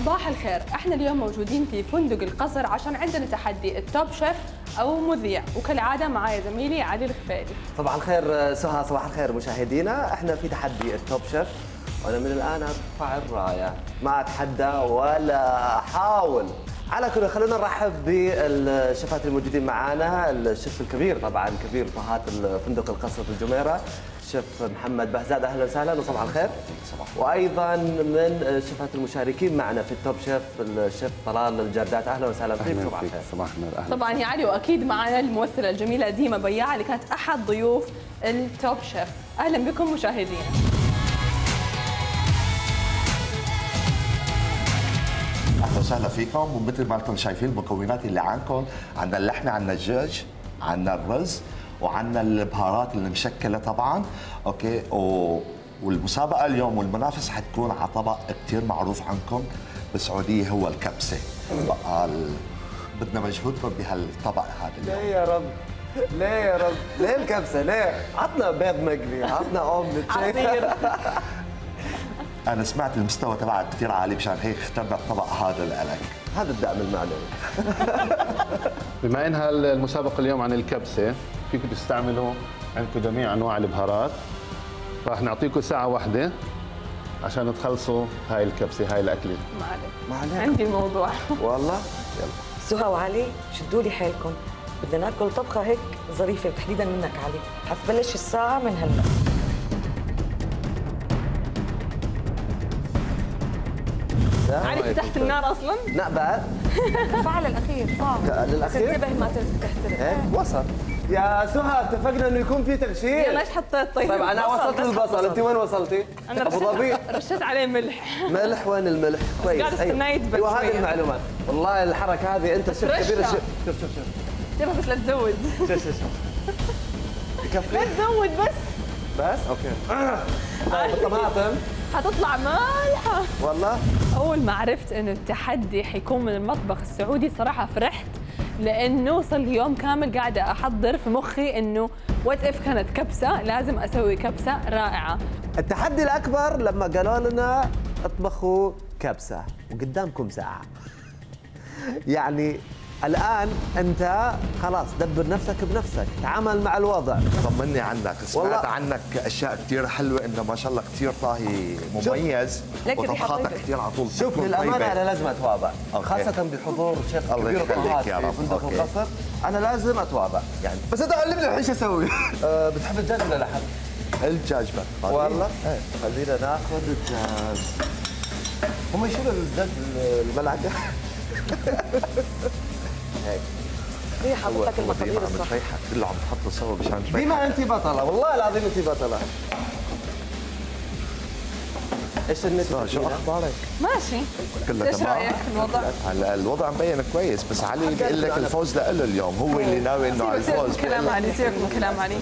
صباح الخير، احنا اليوم موجودين في فندق القصر عشان عندنا تحدي التوب شيف او مذيع، وكالعاده معايا زميلي علي الخفيلي. صباح الخير سهى، صباح الخير مشاهدينا، احنا في تحدي التوب شيف وانا من الان ارفع الرايه، ما اتحدى ولا احاول. على كل خلونا نرحب بالشيفات الموجودين معانا، الشيف الكبير طبعا كبير طهات فندق القصر في الجميره، الشيف محمد بهزاد، اهلا وسهلا وصباح الخير. وايضا من الشيفات المشاركين معنا في التوب شيف الشيف طلال الجردات، اهلا وسهلا فيك. صباح الخير. صباح النور. طبعا يا علي، واكيد معنا الممثله الجميله ديما بياع اللي كانت احد ضيوف التوب شيف. اهلا بكم مشاهدينا. اهلا وسهلا فيكم، ومثل ما انتم شايفين المكونات اللي عندكم، عندنا اللحمه، عندنا الدجاج، عندنا الرز، وعندنا البهارات اللي مشكله طبعا، اوكي. والمسابقه اليوم والمنافسه حتكون على طبق كثير معروف عندكم بالسعوديه، هو الكبسه. بقى بدنا مجهودكم بهالطبق هذا اليوم. ليه يا رب؟ ليه يا رب؟ ليه الكبسه؟ ليه؟ عطنا بيض مقلي، عطنا اومليت عصير. أنا سمعت المستوى تبعك كثير عالي، مشان هيك اخترنا الطبق هذا لك. هذا الدعم المعنوي. بما انها المسابقه اليوم عن الكبسه، فيكم تستعملوا عندكم جميع انواع البهارات. راح نعطيكم ساعه واحده عشان تخلصوا هاي الكبسه، هاي الاكله. ما عليك، عندي موضوع. والله يلا سهى وعلي، شدوا لي حيلكم، بدنا ناكل طبخه هيك ظريفه، وتحديدا منك علي. حتبلش الساعه من هلا. علي فتحت النار اصلا؟ لا بعد. فعل الاخير صعب. للاخير انتبه ما تحترق. ايه وصل. يا سهى اتفقنا انه يكون في تغشير. يلا ايش حطيت طيب؟ طيب انا وصلت للبصل، انت وين وصلتي؟ انا ابو ظبي رشيت عليه ملح. ملح؟ وين الملح؟ كويس. قاعد استناه يدبل ايوه شوية. هذه المعلومات، والله الحركه هذه انت شيف كبير. شوف شوف شوف تبغى بس لا تزود. شوف شوف شوف يكفي؟ لا تزود بس اوكي. طيب الطماطم حتطلع مالحه. والله اول ما عرفت انه التحدي حيكون من المطبخ السعودي صراحه فرحت، لانه صار لي يوم كامل قاعده احضر في مخي انه وات اف كانت كبسه لازم اسوي كبسه رائعه. التحدي الاكبر لما قالوا لنا اطبخوا كبسه وقدامكم ساعه. يعني الان انت خلاص دبر نفسك بنفسك، تعامل مع الوضع. طمني عنك، سمعت عنك اشياء كثير حلوه، انه ما شاء الله كثير طاهي مميز وطبخاتك كثير على طول. شوف للامانه انا لازم اتواضع، خاصه بحضور شيف كبير الطهات في فندق القصر، انا لازم اتواضع يعني. بس انت علمني الحين شو اسوي. بتحب الدجاج ولا لحم؟ الدجاج بقى والله ايه. خلينا ناخذ الدجاج. هم يشيلوا الدجاج الملعقه. هيك هي حاطط لك المقادير الصح. كله عم تحط الصور مشان تريحك. ديما انت بطله، والله العظيم انت بطله. ايش النتيجه؟ شو اخبارك؟ ماشي. كله ايش تمام؟ رايك في الوضع؟ هلا الوضع مبين كويس، بس علي بيقول لك الفوز له اليوم، هو اللي ناوي انه على الفوز. سيبك من كلام علي، سيبك من كلام علي.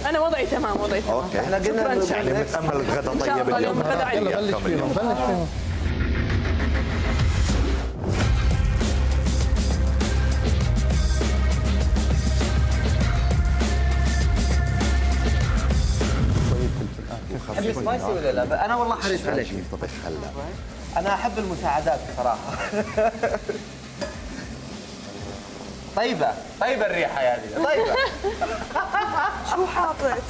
انا وضعي تمام، وضعي تمام. اوكي احنا قلنا يعني متامل غدا طيب اليوم. يلا بلش فيهم، بلش فيهم. تحب سبايسي ولا لا؟ انا والله حريص عليك. طبخ هلا. انا احب المساعدات بصراحه. طيبه طيبه الريحه يعني، طيبه. شو حاطط؟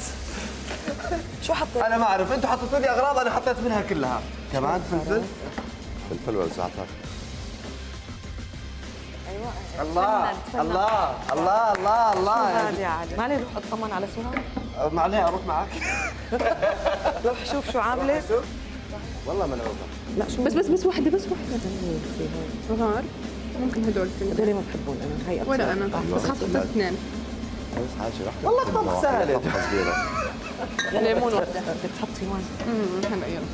شو حطيت؟ انا ما اعرف، انتم حطيتوا لي اغراض انا حطيت منها كلها. كمان فلفل؟ فلفل ولا زعتر؟ ايوه الله الله الله الله الله. هذا يا علي، ما لي روح اطمن على سهى. ما عليه اروح معك. روح شوف شو عامله. والله ملعوبه. لا شو بس واحده بس واحده. في هون صغار ممكن هدول كلهم. هذول ما بحبهم انا، هي ولا انا، بس خلاص حطيت اثنين. بس حاجه واحده. والله الطبخ سهل. طبخه صغيره. ليمون واحده. بدك تحطي وين؟ هلا يلا.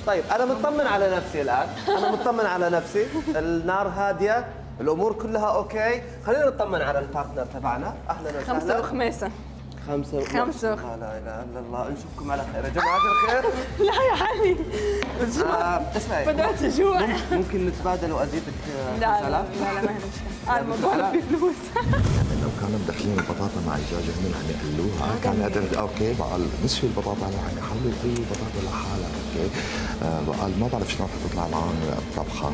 طيب انا مطمن على نفسي الان، انا مطمن على نفسي، النار هاديه، الامور كلها اوكي. خلينا نطمن على البارتنر تبعنا. اهلا وسهلا. خمسه وخميسه. خمسة لا إله إلا الله، نشوفكم على خير يا جماعة الخير. لا يا علي، اسمعي، بدأت أجوع. ممكن نتبادل وأزيدك لا لا سلام؟ لا ما هي مشكلة، الموضوع فيه فلوس. كانوا مدخلين البطاطا مع الدجاج هن عم يقلوها، كان قدر اوكي بقى نصف البطاطا عم يحلوا كل البطاطا لحالها، اوكي بقى ما بعرف شلون حتطلع معهم الطبخه.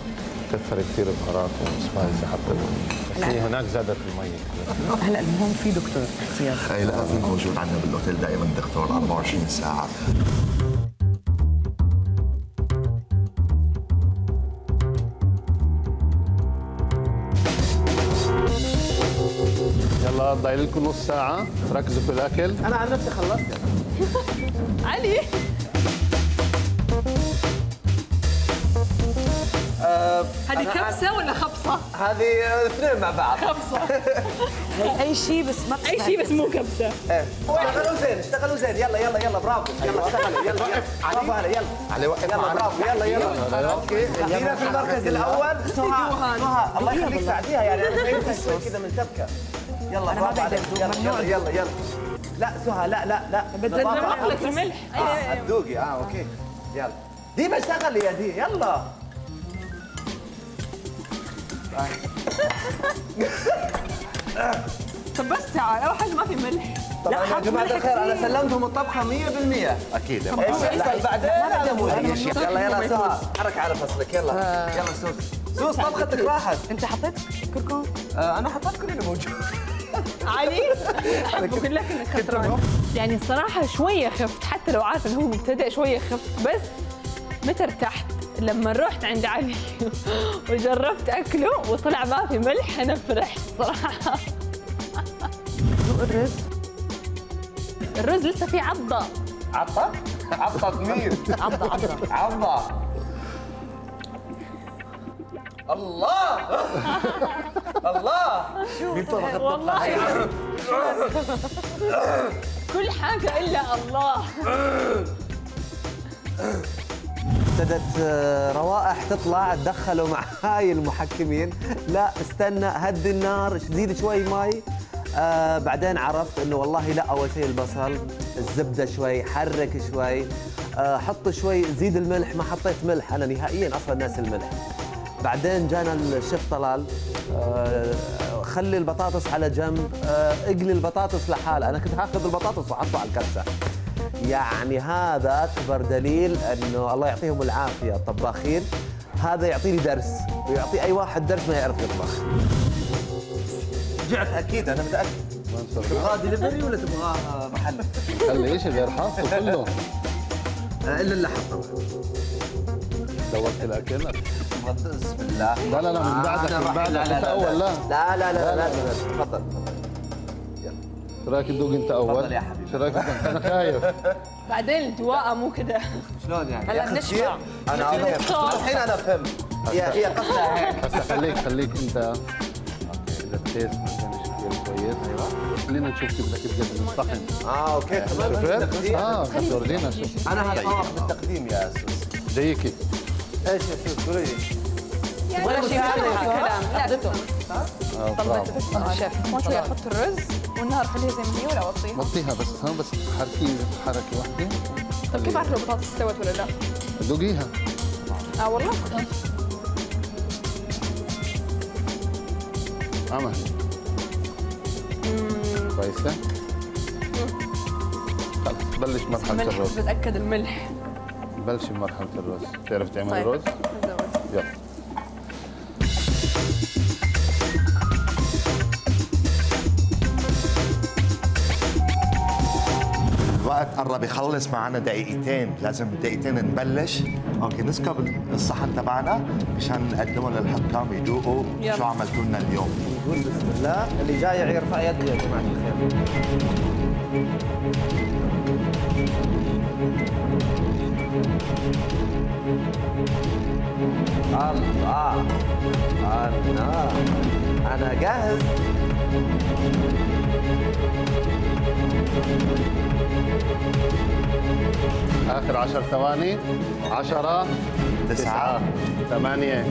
كثر كثير بهارات وسبايسي حتى بس هي هناك زادت المي. هلا المهم في دكتور زياد. اي لا في موجود عندنا بالاوتيل دائما دكتور 24 ساعه. يلا ضايل لكم نص ساعة، ركزوا في الأكل. انا عن نفسي خلصت. علي هذه كبسة ولا خبصة؟ هذه اثنين مع بعض. خبصة. اي شيء بس ما أي شيء بس مو كبسة. اشتغلوا زين اشتغلوا زين يلا يلا يلا برافو يلا اشتغلوا يلا برافو علي يلا علي وقف يلا معنا. برافو يلا يلا اوكي جينا في المركز الاول سهى الله يخليك ساعديها يعني انا شايفها شوي كذا ملتبكه يلا برافو عليك يلا يلا يلا لا سهى لا لا لا بدنا لك الملح. هتذوقي اوكي يلا دي بشتغل يا دي يلا طب بس تعال أول حاجة ما في ملح. طبعا يا جماعه الخير انا سلمتهم الطبخه 100%. اكيد يا ايش لا بعدين يلا يلا سهى حرك على فصلك يلا يلا سوس طبختك راحت. انت حطيت كركم؟ انا حطيت كل اللي موجود. علي احب اقول لك انك خسران. يعني الصراحه شويه خفت حتى لو عارف انه هو مبتدئ شويه خفت بس متى ارتحت لما رحت عند علي وجربت اكله وطلع ما في ملح انا فرحت الصراحه. الرز الرز لسه فيه عضه. عطة؟ عطة مين؟ عضه عضة الله الله مين طبخ والله كل حاجه الا الله. ابتدت روائح تطلع تدخلوا مع هاي المحكمين لا استنى هدي النار زيد شوي مي بعدين عرفت انه والله لا اول شيء البصل الزبده شوي حرك شوي حط شوي زيد الملح ما حطيت ملح انا نهائيا اصلا ناس الملح. بعدين جانا الشيف طلال خلي البطاطس على جنب اقلي البطاطس لحالها انا كنت هاخذ البطاطس واحطه على الكبسه. يعني هذا اكبر دليل انه الله يعطيهم العافيه الطباخين هذا يعطيني درس ويعطي اي واحد درس ما يعرف يطبخ. رجعت اكيد انا متاكد. تبغاه دليفري ولا تبغاه محل؟ خلي شيء غير حاطه كله الا اللحم طبعا. دوقت الاكل؟ بسم الله. لا من بعدك من بعدك انت اول. لا تفضل شو رايك تدوق انت اول؟ تفضل يا حبيبي. شو رايك انا خايف. بعدين الجواءه مو كذا. شلون يعني؟ هلا نشبع. انا الحين انا فهمت هي قصدها هيك. هسه خليك انت اوكي اذا التيست ما كانش كثير كويس ايوه خلينا نشوف كيف بدك تقدم الصحن. اوكي كمان شفت؟ بس ورجينا شوف. انا هتفوق بالتقديم يا سوس. جايكي ايش يا سوس قولي لي. ولا شيء كلام لا دكتور. برافو. شيف ما شوي احط الرز والنار خليها زي ما هي ولا اوطيها؟ وطيها بس ها بس حركي حركه واحده. طيب كيف اعرف لو البطاطس استوت ولا لا؟ دوقيها. والله؟ عمل كويسه. خلص بلش مرحله الملح الرز. بتاكد الملح. بلشي بمرحله الرز. بتعرف تعمل طيب. رز؟ يلا الوقت قرب يخلص معنا دقيقتين لازم دقيقتين نبلش. اوكي نسكب الصحن تبعنا مشان نقدمه للحكام يذوقوا شو عملتوا لنا اليوم. نقول بسم الله اللي جاي يرفع يده يا جماعه الخير. الله انا جاهز. آخر 10 ثواني. 10 9 8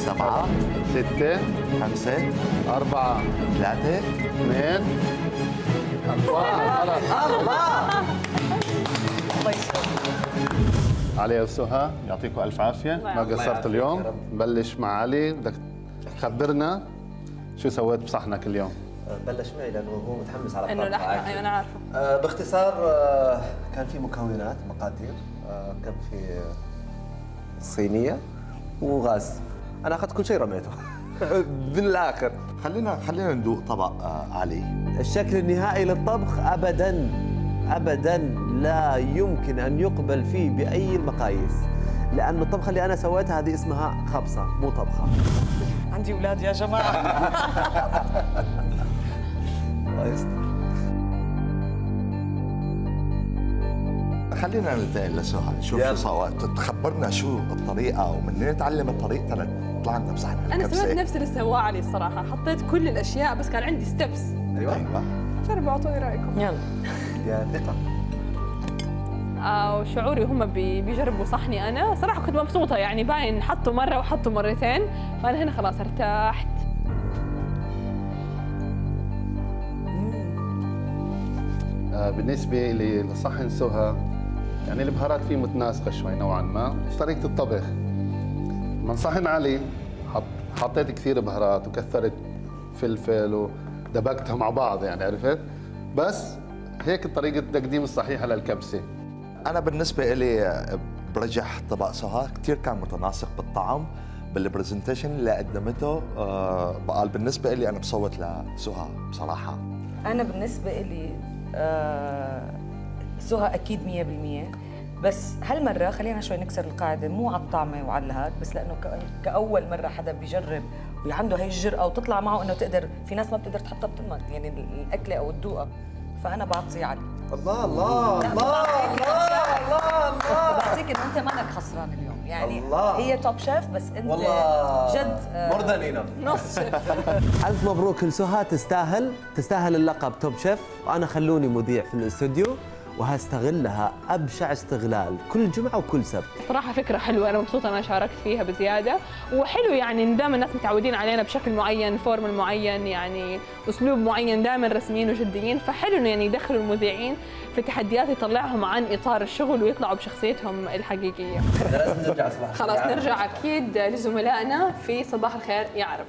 7 6 5 4 3 2 1 خلص. الله يسلمك. علي وسهى يعطيكم الف عافيه ما قصرت اليوم. نبلش مع علي بدك تخبرنا شو سويت بصحنك اليوم. بلش معي لانه هو متحمس على انه الطبخ. لحمه، ايوه انا عارفه. باختصار كان في مكونات مقادير، كان في صينيه وغاز. انا اخذت كل شيء رميته من الاخر. خلينا ندوق طبق علي. الشكل النهائي للطبخ ابدا ابدا لا يمكن ان يقبل فيه باي المقاييس، لانه الطبخه اللي انا سويتها هذه اسمها خبصه مو طبخه. عندي اولاد يا جماعه. الله يستر. خلينا ننتقل لسهى، نشوف يلا. شو صار، تخبرنا شو الطريقه ومنين تعلمت الطريقه لطلع لنا بصحن انا الكبسه. سويت نفس اللي سواه علي الصراحه، حطيت كل الاشياء بس كان عندي ستيبس. ايوه جربوا اعطوني رايكم. يلا يا ثقه. وشعوري هم بيجربوا صحني انا صراحه كنت مبسوطه، يعني باين حطوا مره وحطوا مرتين، فانا هنا خلاص ارتحت. بالنسبة لصحن سهى يعني البهارات فيه متناسقة شوي نوعا ما، بس طريقة الطبخ من صحن علي حطيت كثير بهارات وكثرت فلفل ودبكتها مع بعض، يعني عرفت؟ بس هيك طريقة التقديم الصحيحة للكبسة. انا بالنسبه لي برجح طبق سهى، كثير كان متناسق بالطعم بالبرزنتيشن اللي قدمته. بقى بالنسبه لي انا بصوت لسهى بصراحه. انا بالنسبه لي سهى اكيد 100%، بس هالمره خلينا شوي نكسر القاعده، مو على الطعمه وعلى هاد، بس لانه كاول مره حدا بيجرب وعنده هي الجرأه وتطلع معه انه تقدر، في ناس ما بتقدر تحطها بتمك يعني الاكله او الدوقه، فانا بعطي علي. الله الله الله الله الله الله. بعطيك انه انت مانك خسران اليوم، يعني الله. هي توب شيف بس انت والله جد مور ذان انف. نص الف مبروك لسهى، تستاهل اللقب توب شيف، وانا خلوني مذيع في الاستوديو وهستغلها ابشع استغلال كل جمعه وكل سبت. صراحه فكره حلوه، انا مبسوطه انا شاركت فيها بزياده، وحلو يعني دائما الناس متعودين علينا بشكل معين، فورمال معين، يعني اسلوب معين، دائما رسميين وجديين، فحلو انه يعني يدخلوا المذيعين في تحديات يطلعهم عن اطار الشغل ويطلعوا بشخصيتهم الحقيقيه. لازم نرجع صباح خلاص نرجع اكيد لزملائنا في صباح الخير يا عرب.